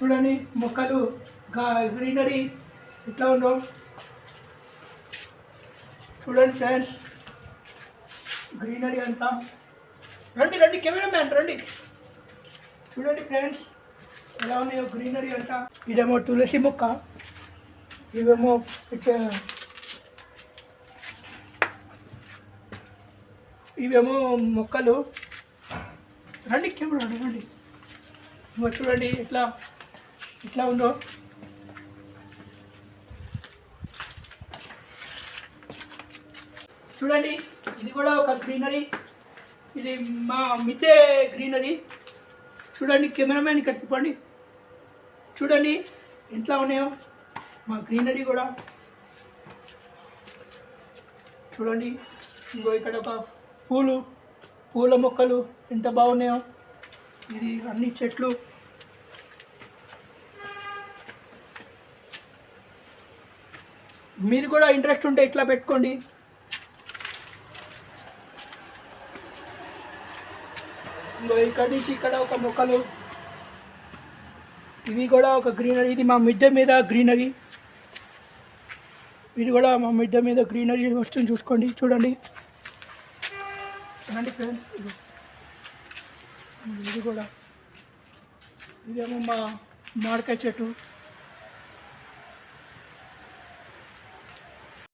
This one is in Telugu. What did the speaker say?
చూడండి మొక్కలు గ్రీనరీ ఎట్లా ఉందో చూడండి ఫ్రెండ్స్. గ్రీనరీ అంతా రండి కెమెరామ్యాన్ రండి. చూడండి ఫ్రెండ్స్ ఎలా ఉన్నాయో గ్రీనరీ అంతా. ఇదేమో తులసి మొక్క, ఇవేమో మొక్కలు. రండి కెమెరా రండి. చూడండి ఎట్లా ఉందో. చూడండి ఇది కూడా ఒక గ్రీనరీ. ఇది మా మిద్దె గ్రీనరీ. చూడండి కెమెరామ్యాన్ ఇక్కడ చెప్పండి. చూడండి ఎట్లా ఉన్నాయో మా గ్రీనరీ కూడా. చూడండి ఇంకో ఇక్కడ ఒక పూల మొక్కలు ఎంత బాగున్నాయో. ఇది అన్ని చెట్లు. మీరు కూడా ఇంట్రెస్ట్ ఉంటే ఇట్లా పెట్టుకోండి. ఇంకో ఇక్కడ నుంచి ఇక్కడ ఒక మొక్కలు. ఇవి కూడా ఒక గ్రీనరీ. ఇది మా మిద్దె మీద గ్రీనరీ. ఇది కూడా మా మిద్దె మీద గ్రీనరీ వస్తుంది చూసుకోండి. చూడండి ఫ్రెండ్స్ ఇది కూడా. ఇదేమో మా మామిడికాయ చెట్టు.